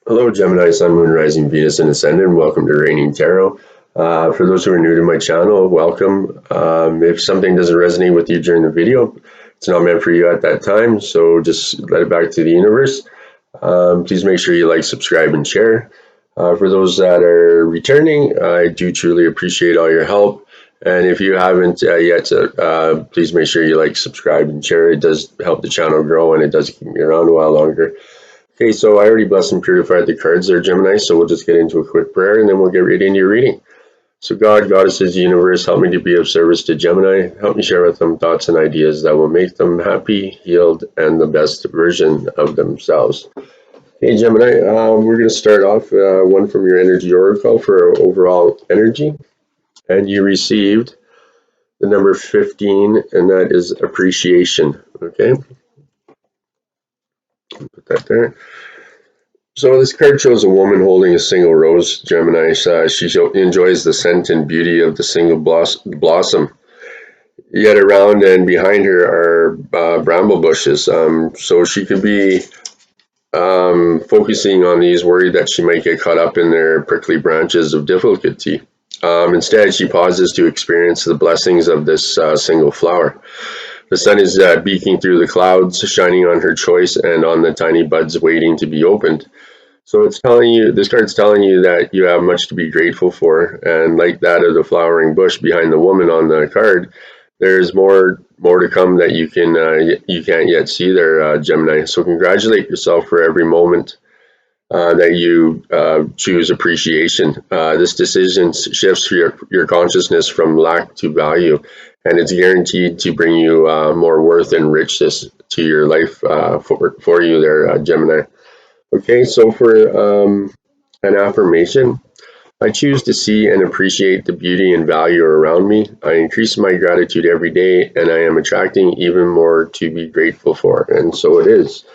Hello, Gemini, Sun, Moon, Rising, Venus, and Ascendant. Welcome to Reigning Tarot. For those who are new to my channel, welcome. If something doesn't resonate with you during the video, it's not meant for you at that time, so just let it back to the universe. Please make sure you like, subscribe, and share. For those that are returning, I do truly appreciate all your help. And if you haven't yet, please make sure you like, subscribe, and share. It does help the channel grow, and it does keep me around a while longer. Okay, so I already blessed and purified the cards there, Gemini, so we'll just get into a quick prayer and then we'll get right into your reading. So God, Goddesses, universe, help me to be of service to Gemini. Help me share with them thoughts and ideas that will make them happy, healed, and the best version of themselves. Hey, Gemini, we're going to start off one from your energy oracle for overall energy. And you received the number 15, and that is appreciation. Okay, put that there. So this card shows a woman holding a single rose, Gemini. She enjoys the scent and beauty of the single blossom. Yet around and behind her are bramble bushes. So she could be focusing on these, worried that she might get caught up in their prickly branches of difficulty. Instead, she pauses to experience the blessings of this single flower. The sun is beaking through the clouds, shining on her choice and on the tiny buds waiting to be opened. So it's telling you, this card's telling you that you have much to be grateful for, and like that of the flowering bush behind the woman on the card, there's more to come that you can't yet see there, Gemini. So congratulate yourself for every moment that you choose appreciation. This decision shifts your consciousness from lack to value, and it's guaranteed to bring you more worth and richness to your life for you there, Gemini. Okay, so for an affirmation, I choose to see and appreciate the beauty and value around me. I increase my gratitude every day, and I am attracting even more to be grateful for. And so it is.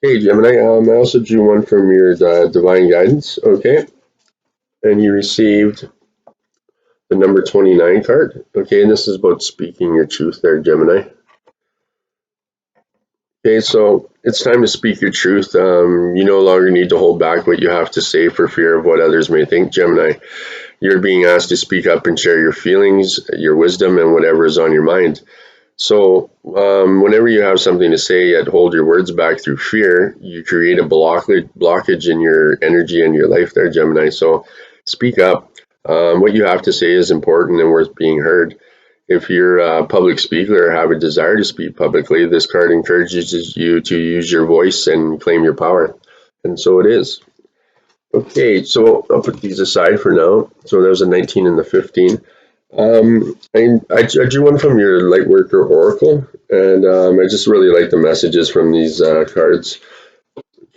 Okay, Gemini, I also drew one from your divine guidance. Okay, and you received the number 29 card. Okay, and this is about speaking your truth there, Gemini. Okay, so it's time to speak your truth. You no longer need to hold back what you have to say for fear of what others may think, Gemini. You're being asked to speak up and share your feelings, your wisdom, and whatever is on your mind. So whenever you have something to say yet hold your words back through fear, you create a blockage in your energy and your life there, Gemini. So speak up. What you have to say is important and worth being heard. If you're a public speaker or have a desire to speak publicly, this card encourages you to use your voice and claim your power. And so it is. Okay, so I'll put these aside for now. So there was a 19 and the 15. I drew one from your Lightworker Oracle, and I just really like the messages from these cards.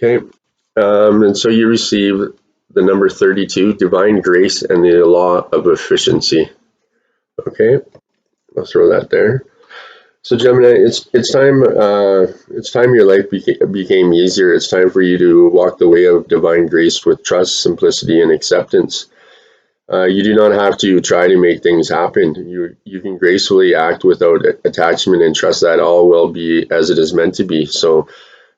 Okay, and so you receive the number 32, Divine Grace and the Law of Efficiency. Okay, I'll throw that there. So Gemini, it's time your life became easier. It's time for you to walk the way of divine grace with trust, simplicity, and acceptance. You do not have to try to make things happen. You can gracefully act without attachment and trust that all will be as it is meant to be. So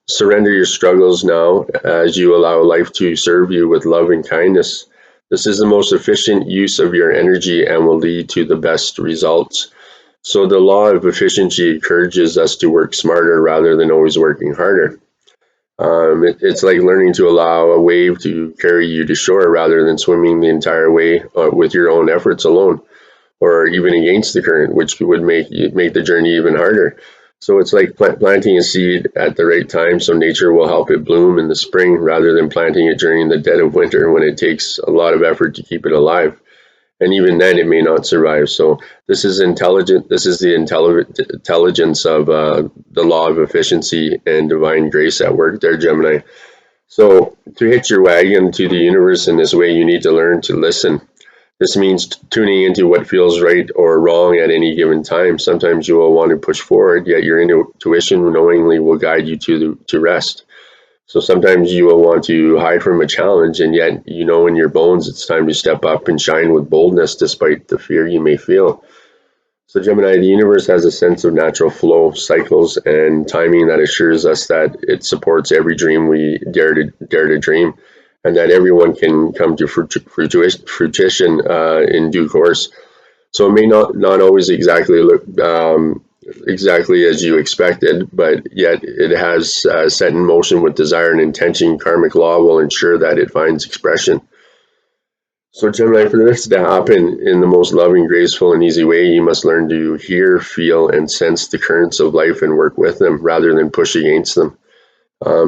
surrender your struggles now as you allow life to serve you with love and kindness. This is the most efficient use of your energy and will lead to the best results. So the law of efficiency encourages us to work smarter rather than always working harder. It's like learning to allow a wave to carry you to shore rather than swimming the entire way with your own efforts alone, or even against the current, which would make the journey even harder. So it's like planting a seed at the right time so nature will help it bloom in the spring rather than planting it during the dead of winter when it takes a lot of effort to keep it alive. And even then it may not survive. So this is intelligent. This is the intelligence of the law of efficiency and divine grace at work there, Gemini. So to hitch your wagon to the universe in this way, you need to learn to listen. This means tuning into what feels right or wrong at any given time. Sometimes you will want to push forward, yet your intuition knowingly will guide you to rest. So sometimes you will want to hide from a challenge, and yet you know in your bones it's time to step up and shine with boldness despite the fear you may feel. So Gemini, the universe has a sense of natural flow, cycles, and timing that assures us that it supports every dream we dare to dream, and that everyone can come to fruition in due course. So it may not always exactly look exactly as you expected, but yet it has set in motion with desire and intention. Karmic law will ensure that it finds expression. So, Gemini, for this to happen in the most loving, graceful, and easy way, you must learn to hear, feel, and sense the currents of life and work with them rather than push against them.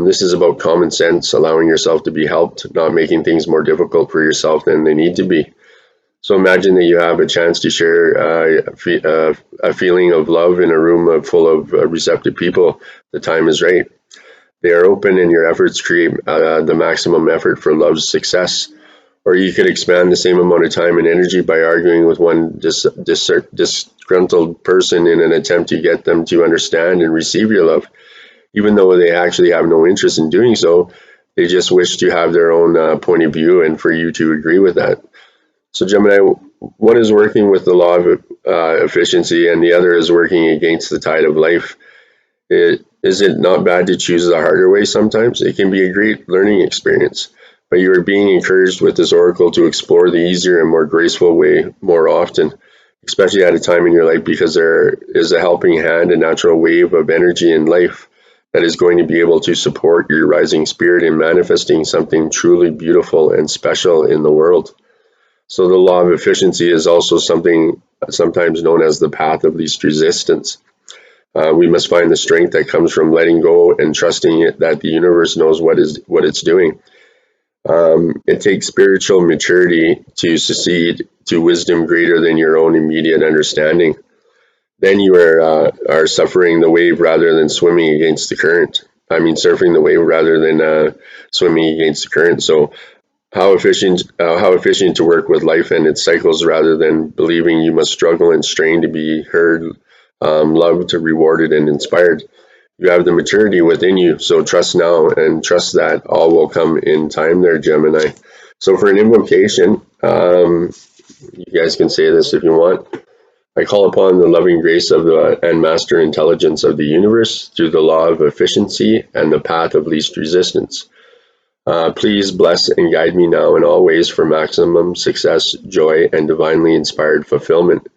This is about common sense, allowing yourself to be helped, not making things more difficult for yourself than they need to be. So imagine that you have a chance to share a feeling of love in a room full of receptive people. The time is right. They are open, and your efforts create the maximum effort for love's success. Or you could expand the same amount of time and energy by arguing with one disgruntled person in an attempt to get them to understand and receive your love, even though they actually have no interest in doing so. They just wish to have their own point of view and for you to agree with that. So Gemini, one is working with the law of efficiency, and the other is working against the tide of life. Is it not bad to choose the harder way sometimes? It can be a great learning experience, but you are being encouraged with this oracle to explore the easier and more graceful way more often, especially at a time in your life, because there is a helping hand, a natural wave of energy in life that is going to be able to support your rising spirit in manifesting something truly beautiful and special in the world. So the law of efficiency is also something sometimes known as the path of least resistance. We must find the strength that comes from letting go and trusting it that the universe knows what it's doing. It takes spiritual maturity to succeed, to wisdom greater than your own immediate understanding. Then you are suffering the wave rather than swimming against the current. I mean, surfing the wave rather than swimming against the current. So how efficient to work with life and its cycles rather than believing you must struggle and strain to be heard, loved, rewarded, and inspired. You have the maturity within you, so trust now and trust that all will come in time there, Gemini. So for an invocation, you guys can say this if you want. I call upon the loving grace of the and master intelligence of the universe through the law of efficiency and the path of least resistance. Please bless and guide me now in all ways for maximum success, joy, and divinely inspired fulfillment.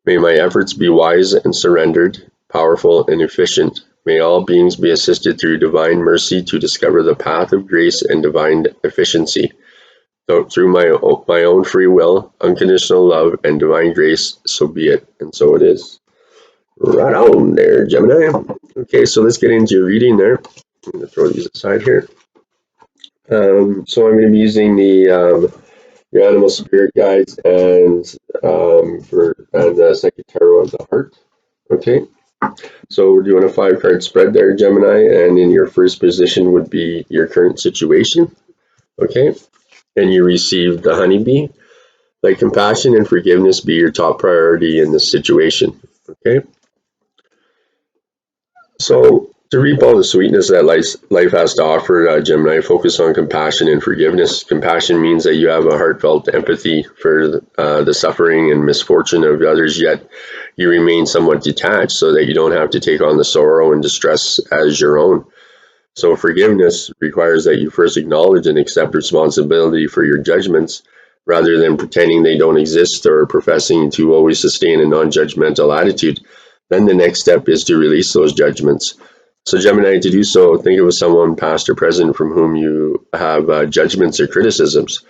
May my efforts be wise and surrendered, powerful and efficient. May all beings be assisted through divine mercy to discover the path of grace and divine efficiency. So through my own free will, unconditional love, and divine grace, so be it, and so it is. Right on there, Gemini. Okay, so let's get into your reading there. I'm going to throw these aside here. So I'm going to be using your animal spirit guides and the second tarot of the heart. Okay, so we're doing a 5-card spread there, Gemini, and in your first position would be your current situation. Okay, and you received the honeybee. Let compassion and forgiveness be your top priority in this situation. Okay, so to reap all the sweetness that life has to offer, Gemini, focus on compassion and forgiveness. Compassion means that you have a heartfelt empathy for the suffering and misfortune of others, yet you remain somewhat detached so that you don't have to take on the sorrow and distress as your own. So forgiveness requires that you first acknowledge and accept responsibility for your judgments rather than pretending they don't exist or professing to always sustain a non-judgmental attitude. Then the next step is to release those judgments. So Gemini, to do so, think of someone past or present from whom you have judgments or criticisms.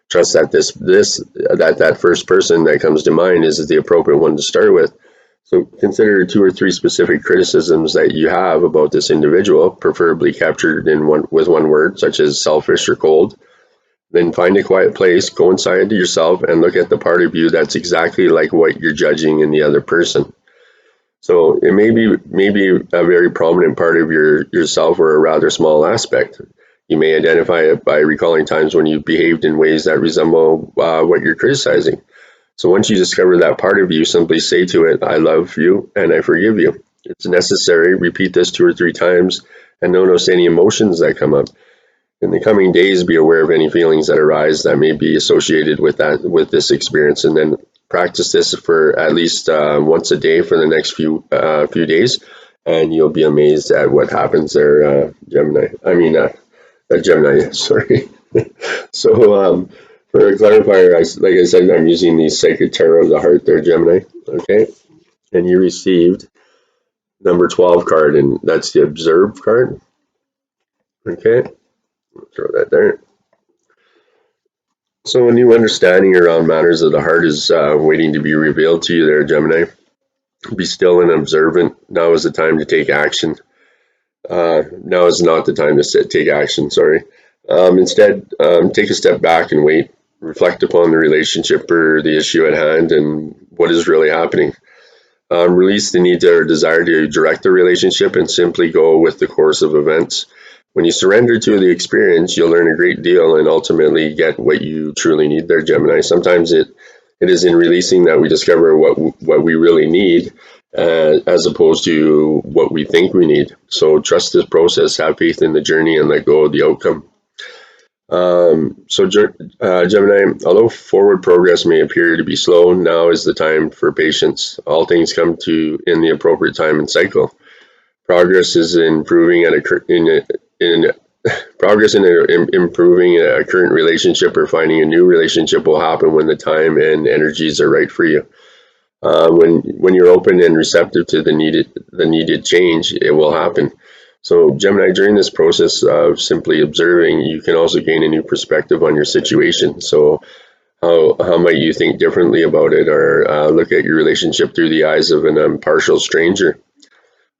Trust that that first person that comes to mind is the appropriate one to start with. So consider 2 or 3 specific criticisms that you have about this individual, preferably captured with one word, such as selfish or cold. Then find a quiet place, go inside to yourself, and look at the part of you that's exactly like what you're judging in the other person. So it may be a very prominent part of yourself or a rather small aspect. You may identify it by recalling times when you behaved in ways that resemble what you're criticizing. So once you discover that part of you, simply say to it, I love you and I forgive you. It's necessary. Repeat this 2 or 3 times and notice any emotions that come up. In the coming days, be aware of any feelings that arise that may be associated with this experience, and then Practice this for at least once a day for the next few days, and you'll be amazed at what happens there, Gemini. Gemini, sorry. So for a clarifier, like I said, I'm using the Sacred Tarot of the Heart there, Gemini. Okay, and you received number 12 card, and that's the Observe card. Okay, throw that there. So a new understanding around matters of the heart is waiting to be revealed to you there, Gemini. Be still and observant. Now is the time to take action. Now is not the time to take action, sorry. Instead, take a step back and wait. Reflect upon the relationship or the issue at hand and what is really happening. Release the need or desire to direct the relationship and simply go with the course of events. When you surrender to the experience, you'll learn a great deal and ultimately get what you truly need there, Gemini. Sometimes it is in releasing that we discover what we really need, as opposed to what we think we need. So trust this process, have faith in the journey, and let go of the outcome. Gemini, although forward progress may appear to be slow, now is the time for patience. All things come to in the appropriate time and cycle. Progress is improving improving a current relationship or finding a new relationship will happen when the time and energies are right for you. When you're open and receptive to the needed change, it will happen. So Gemini, during this process of simply observing, you can also gain a new perspective on your situation. So how might you think differently about it, or look at your relationship through the eyes of an impartial stranger?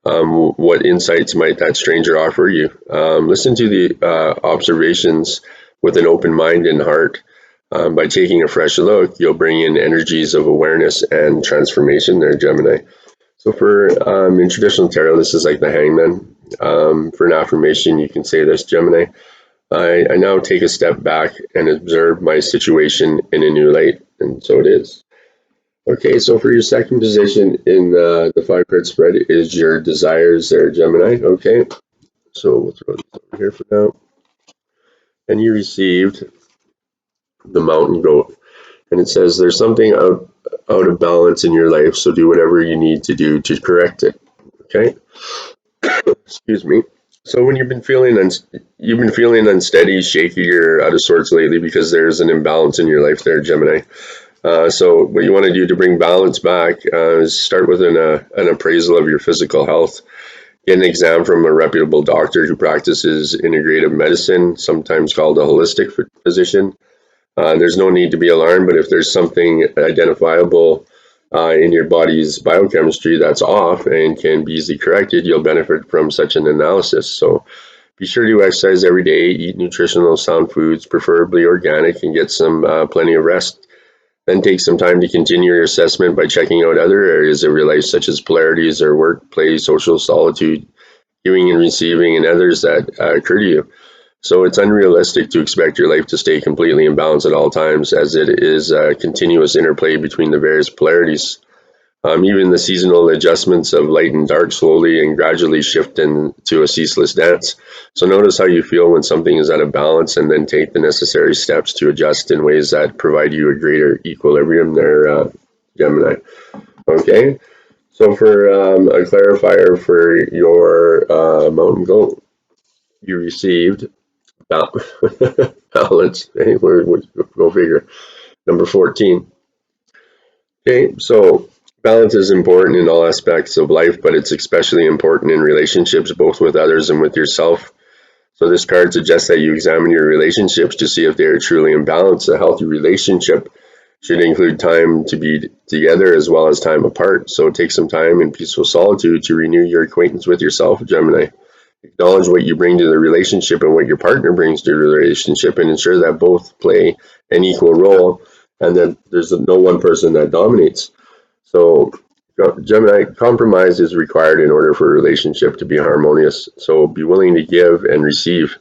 What insights might that stranger offer you? Listen to the observations with an open mind and heart. By taking a fresh look, you'll bring in energies of awareness and transformation there, Gemini. So for in traditional tarot, this is like the Hangman. For an affirmation, you can say this, Gemini. I now take a step back and observe my situation in a new light. And so it is. Okay, so for your second position in the 5-card spread is your desires there, Gemini. Okay, so we'll throw this over here for now. And you received the Mountain Goat. And it says there's something out of balance in your life, so do whatever you need to do to correct it. Okay? Excuse me. So when you've been feeling unsteady, shaky, or out of sorts lately because there's an imbalance in your life there, Gemini. So what you want to do to bring balance back is start with an appraisal of your physical health. Get an exam from a reputable doctor who practices integrative medicine, sometimes called a holistic physician. There's no need to be alarmed, but if there's something identifiable in your body's biochemistry that's off and can be easily corrected, you'll benefit from such an analysis. So be sure to exercise every day, eat nutritional sound foods, preferably organic, and get some plenty of rest. Then take some time to continue your assessment by checking out other areas of your life, such as polarities or work, play, social solitude, giving and receiving, and others that occur to you. So it's unrealistic to expect your life to stay completely in balance at all times, as it is a continuous interplay between the various polarities. Even the seasonal adjustments of light and dark slowly and gradually shift into a ceaseless dance. So notice how you feel when something is out of balance, and then take the necessary steps to adjust in ways that provide you a greater equilibrium there, Gemini. Okay, so for a clarifier for your Mountain Goat, you received balance. Hey, go figure. Number 14. Okay, so balance is important in all aspects of life, but it's especially important in relationships, both with others and with yourself. So this card suggests that you examine your relationships to see if they are truly in balance. A healthy relationship should include time to be together as well as time apart. So take some time in peaceful solitude to renew your acquaintance with yourself, Gemini. Acknowledge what you bring to the relationship and what your partner brings to the relationship, and ensure that both play an equal role and that there's no one person that dominates. So Gemini, compromise is required in order for a relationship to be harmonious. So be willing to give and receive.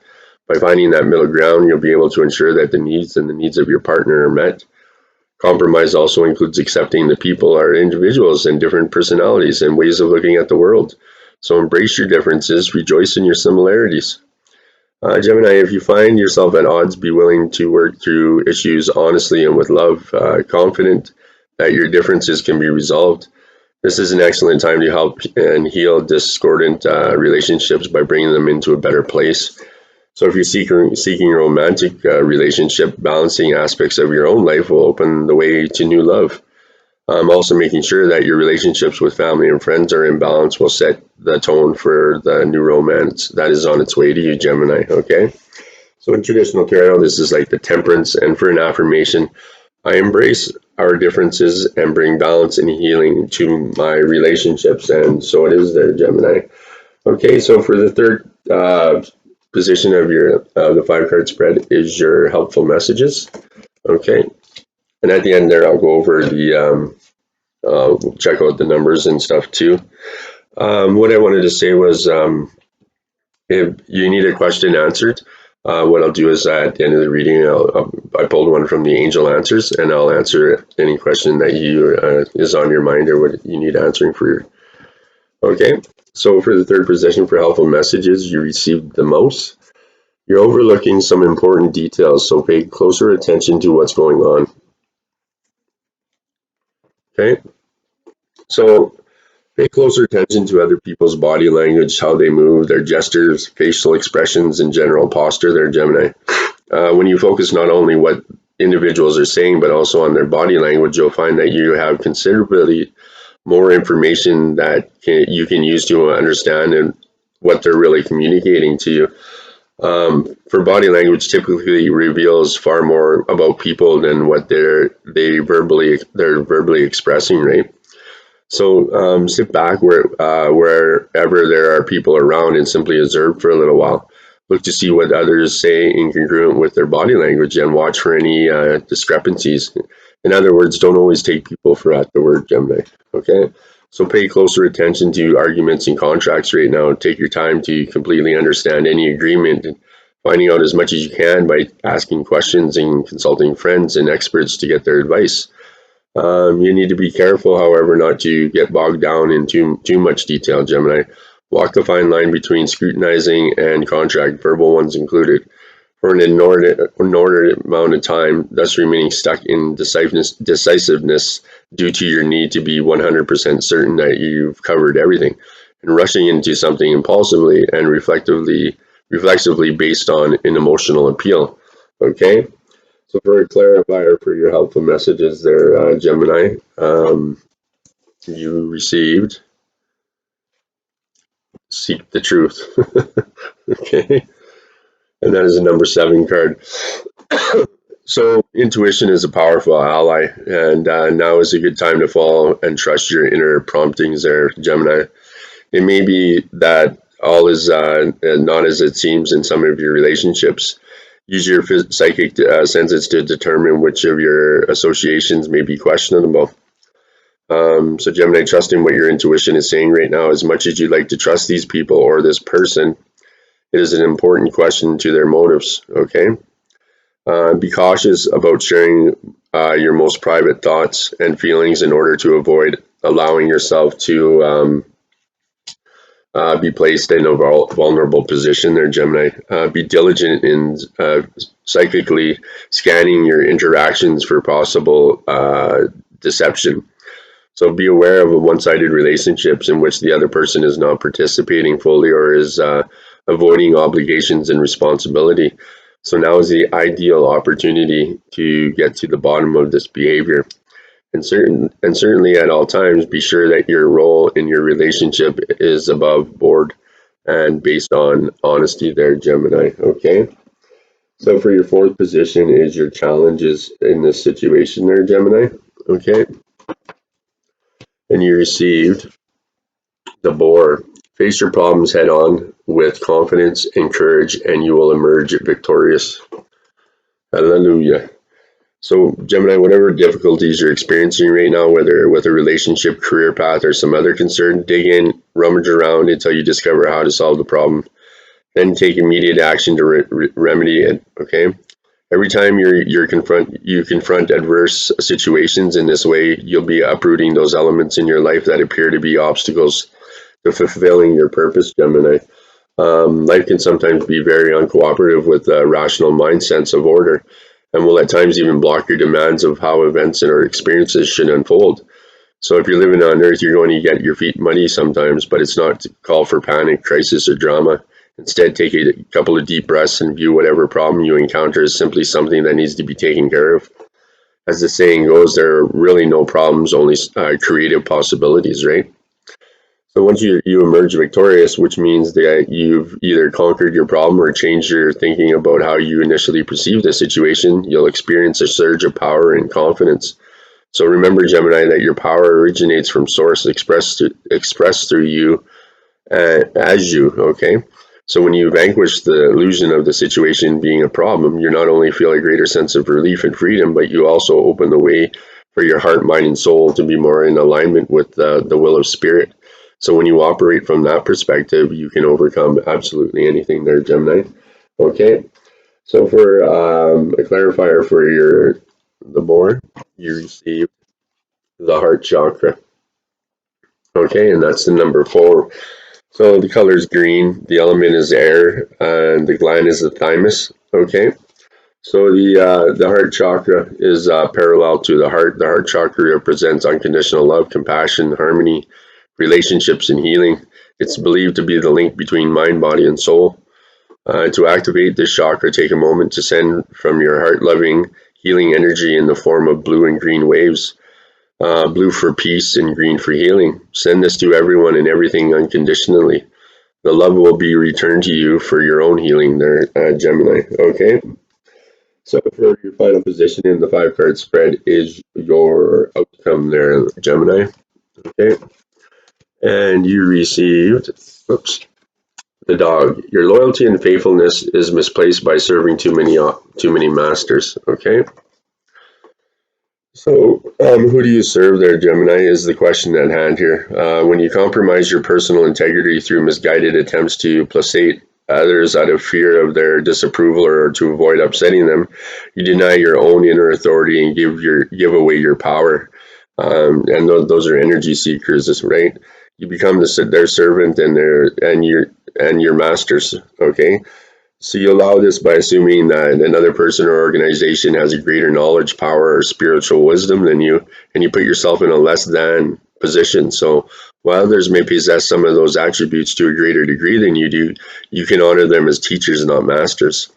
By finding that middle ground, you'll be able to ensure that the needs of your partner are met. Compromise also includes accepting that people are individuals and different personalities and ways of looking at the world. So embrace your differences, rejoice in your similarities. Gemini, if you find yourself at odds, be willing to work through issues honestly and with love, confident that your differences can be resolved. This is an excellent time to help and heal discordant relationships by bringing them into a better place. So if you're seeking a romantic relationship, balancing aspects of your own life will open the way to new love. Also making sure that your relationships with family and friends are in balance will set the tone for the new romance that is on its way to you, Gemini, okay? So in traditional tarot, this is like the temperance, and for an affirmation, I embrace our differences and bring balance and healing to my relationships, and so it is there, Gemini. Okay, so for the third position of your the 5-card spread is your helpful messages. Okay, and at the end there, I'll go over the check out the numbers and stuff too. What I wanted to say was, if you need a question answered, what I'll do is at the end of the reading, I pulled one from the angel answers, and I'll answer any question that you is on your mind or what you need answering for your. Okay, so for the third position for helpful messages, you received the most. You're overlooking some important details, so pay closer attention to what's going on. Okay, so pay closer attention to other people's body language, how they move, their gestures, facial expressions, and general posture. There, Gemini. When you focus not only what individuals are saying, but also on their body language, you'll find that you have considerably more information that you can use to understand and what they're really communicating to you. For body language typically reveals far more about people than what they're verbally expressing, right? So sit back wherever there are people around and simply observe for a little while. Look to see what others say incongruent with their body language and watch for any discrepancies. In other words, don't always take people for at the word, Gemini. Okay? So pay closer attention to arguments and contracts right now. Take your time to completely understand any agreement and finding out as much as you can by asking questions and consulting friends and experts to get their advice. You need to be careful, however, not to get bogged down in too much detail, Gemini. Walk the fine line between scrutinizing and contract, verbal ones included, for an inordinate amount of time, thus remaining stuck in decisiveness due to your need to be 100% certain that you've covered everything, and rushing into something impulsively and reflexively based on an emotional appeal. Okay? So for a clarifier for your helpful messages there, Gemini, you received Seek the Truth. Okay? And that is a number 7 card. So intuition is a powerful ally, and now is a good time to follow and trust your inner promptings there, Gemini. It may be that all is not as it seems in some of your relationships. Use your psychic senses to determine which of your associations may be questionable. So Gemini, trusting what your intuition is saying right now, as much as you'd like to trust these people or this person, it is an important question to their motives, okay? Be cautious about sharing your most private thoughts and feelings in order to avoid allowing yourself to be placed in a vulnerable position there, Gemini. Be diligent in psychically scanning your interactions for possible deception. So be aware of one-sided relationships in which the other person is not participating fully or is avoiding obligations and responsibility. So now is the ideal opportunity to get to the bottom of this behavior. And certainly at all times, be sure that your role in your relationship is above board and based on honesty there, Gemini. Okay. So for your fourth position is your challenges in this situation there, Gemini. Okay. And you received the Boar. Face your problems head on with confidence and courage, and you will emerge victorious. Hallelujah. So, Gemini, whatever difficulties you're experiencing right now, whether with a relationship, career path, or some other concern, dig in, rummage around until you discover how to solve the problem. Then take immediate action to remedy it. Okay. Every time you confront adverse situations in this way, you'll be uprooting those elements in your life that appear to be obstacles to fulfilling your purpose, Gemini. Life can sometimes be very uncooperative with a rational mind sense of order. and will at times even block your demands of how events or experiences should unfold. So if you're living on Earth, you're going to get your feet muddy sometimes, but it's not to call for panic, crisis, or drama. Instead, take a couple of deep breaths and view whatever problem you encounter as simply something that needs to be taken care of. As the saying goes, there are really no problems, only creative possibilities, right? So once you emerge victorious, which means that you've either conquered your problem or changed your thinking about how you initially perceived the situation, you'll experience a surge of power and confidence. So remember, Gemini, that your power originates from source expressed through you as you, okay? So when you vanquish the illusion of the situation being a problem, you not only feel a greater sense of relief and freedom, but you also open the way for your heart, mind, and soul to be more in alignment with the will of spirit. So when you operate from that perspective, you can overcome absolutely anything there, Gemini. Okay, so for a clarifier for the board, you receive the heart chakra. Okay, and that's the number 4. So the color is green, the element is air, and the gland is the thymus. Okay, so the heart chakra is parallel to the heart. The heart chakra represents unconditional love, compassion, harmony, relationships, and healing. It's believed to be the link between mind, body, and soul. To activate this chakra, take a moment to send from your heart loving, healing energy in the form of blue and green waves. Blue for peace and green for healing. Send this to everyone and everything unconditionally. The love will be returned to you for your own healing there, Gemini. Okay? So for your final position in the 5-card spread is your outcome there, Gemini. Okay? And you received, oops, the dog. Your loyalty and faithfulness is misplaced by serving too many masters. Okay? So, who do you serve there, Gemini, is the question at hand here. When you compromise your personal integrity through misguided attempts to placate others out of fear of their disapproval or to avoid upsetting them, you deny your own inner authority and give away your power. And those are energy seekers, right? You become their servant and your masters. Okay, so you allow this by assuming that another person or organization has a greater knowledge, power, or spiritual wisdom than you, and you put yourself in a less than position. So while others may possess some of those attributes to a greater degree than you do, you can honor them as teachers, not masters.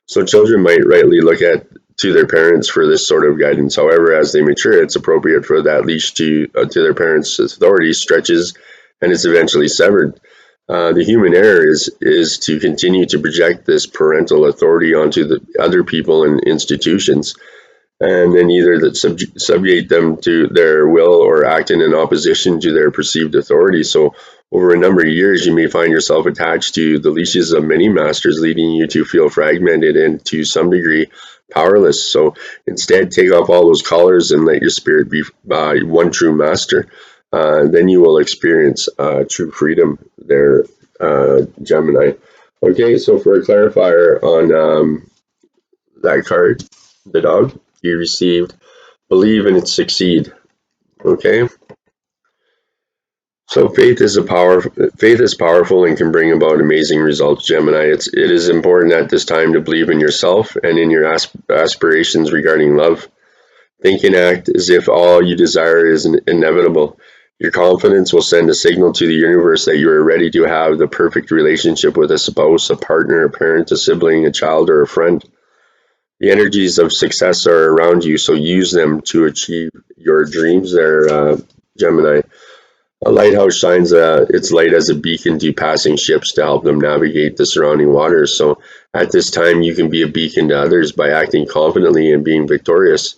So children might rightly look to their parents for this sort of guidance. However, as they mature, it's appropriate for that leash to their parents' authority stretches and is eventually severed. The human error is to continue to project this parental authority onto the other people and institutions, and then either that subjugate them to their will or act in opposition to their perceived authority. So over a number of years, you may find yourself attached to the leashes of many masters, leading you to feel fragmented and to some degree powerless. So instead, take off all those collars and let your spirit be one true master. Then you will experience true freedom there, Gemini. Okay, so for a clarifier on that card, the dog, you received believe and succeed. Okay, so faith is powerful and can bring about amazing results, Gemini. It is important at this time to believe in yourself and in your aspirations regarding love. Think and act as if all you desire is inevitable. Your confidence will send a signal to the universe that you are ready to have the perfect relationship with a spouse, a partner, a parent, a sibling, a child, or a friend. The energies of success are around you, so use them to achieve your dreams there, Gemini. A lighthouse shines its light as a beacon to passing ships to help them navigate the surrounding waters. So at this time, you can be a beacon to others by acting confidently and being victorious.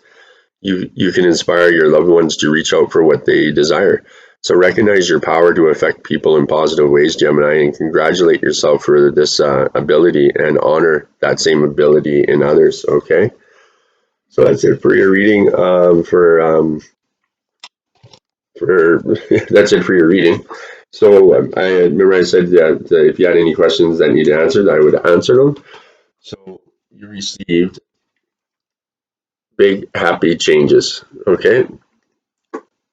You can inspire your loved ones to reach out for what they desire. So recognize your power to affect people in positive ways, Gemini, and congratulate yourself for this ability and honor that same ability in others. Okay, so that's it for your reading. For that's it for your reading. So I remember I said that if you had any questions that need answered, I would answer them. So you received big happy changes. Okay,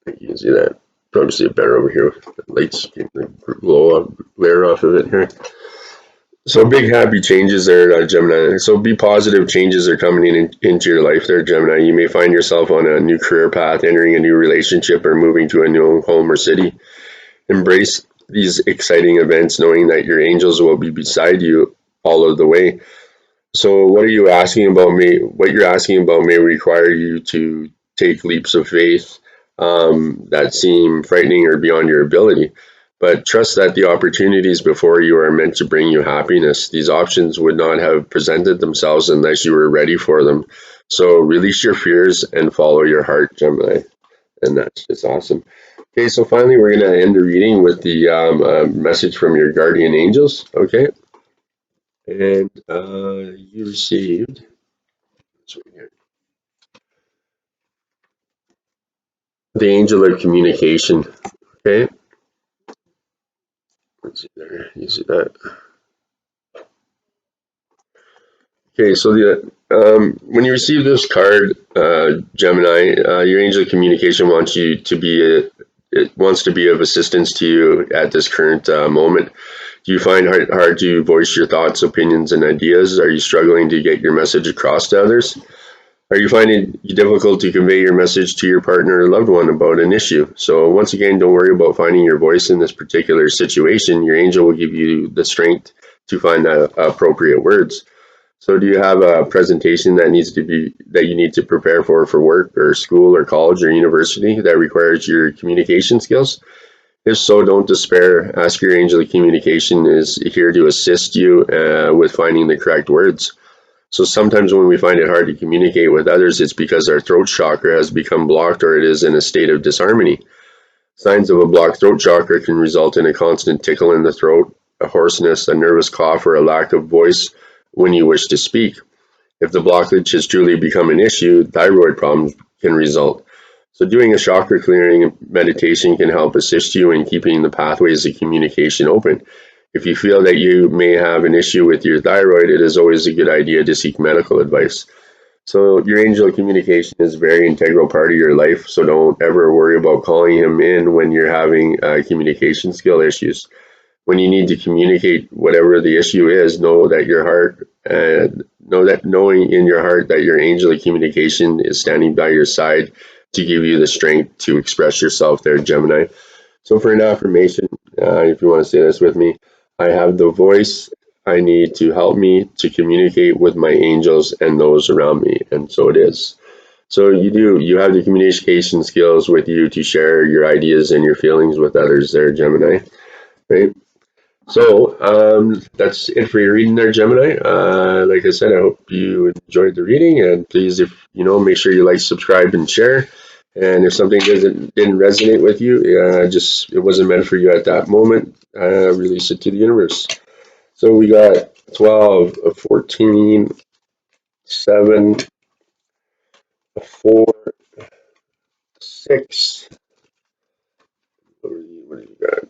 you can see that. Probably see it better over here. The lights can glow up, glare off of it here. So big happy changes there, Gemini. So be positive changes are coming into your life there, Gemini. You may find yourself on a new career path, entering a new relationship, or moving to a new home or city. Embrace these exciting events, knowing that your angels will be beside you all of the way. So what are you asking about me? What you're asking about may require you to take leaps of faith that seem frightening or beyond your ability. But trust that the opportunities before you are meant to bring you happiness. These options would not have presented themselves unless you were ready for them. So release your fears and follow your heart, Gemini. And that's just awesome. Okay, so finally, we're going to end the reading with the message from your guardian angels. Okay, and you received the angel of communication. Okay, let's see there. You see that? Okay, so the when you receive this card, Gemini, your angel of communication wants you to be it wants to be of assistance to you at this current moment. Do you find hard to voice your thoughts, opinions, and ideas? Are you struggling to get your message across to others? Are you finding it difficult to convey your message to your partner or loved one about an issue? So once again, don't worry about finding your voice in this particular situation. Your angel will give you the strength to find the appropriate words. So do you have a presentation that you need to prepare for work or school or college or university that requires your communication skills? If so, don't despair. Ask your angel of communication is here to assist you with finding the correct words. So sometimes when we find it hard to communicate with others, it's because our throat chakra has become blocked or it is in a state of disharmony. Signs of a blocked throat chakra can result in a constant tickle in the throat, a hoarseness, a nervous cough, or a lack of voice when you wish to speak. If the blockage has truly become an issue, thyroid problems can result. So doing a chakra clearing meditation can help assist you in keeping the pathways of communication open. If you feel that you may have an issue with your thyroid, it is always a good idea to seek medical advice. So your angel of communication is a very integral part of your life, so don't ever worry about calling him in when you're having communication skill issues. When you need to communicate whatever the issue is, know that your heart and knowing in your heart that your angel of communication is standing by your side to give you the strength to express yourself there, Gemini. So for an affirmation, if you want to say this with me, I have the voice I need to help me to communicate with my angels and those around me. And so it is. So you have the communication skills with you to share your ideas and your feelings with others there, Gemini, right? So that's it for your reading there, Gemini. Like I said, I hope you enjoyed the reading, and please, if you know, make sure you like, subscribe, and share. And if something didn't resonate with you, just it wasn't meant for you at that moment, release it to the universe. So we got 12, a 14, 7, a 4, 6. What do you got?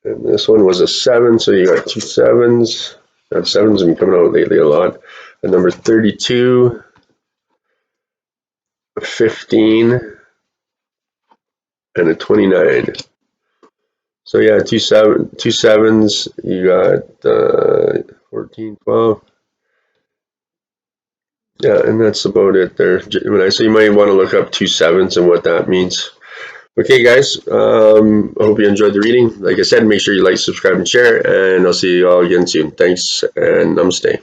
And this one was a 7, so you got two sevens. That sevens have been coming out lately a lot. A number 32, a 15, and a 29. So yeah, two sevens. You got 14, 12. Yeah, and that's about it there. So you might want to look up two sevens and what that means. Okay, guys. I hope you enjoyed the reading. Like I said, make sure you like, subscribe, and share. And I'll see you all again soon. Thanks, and namaste.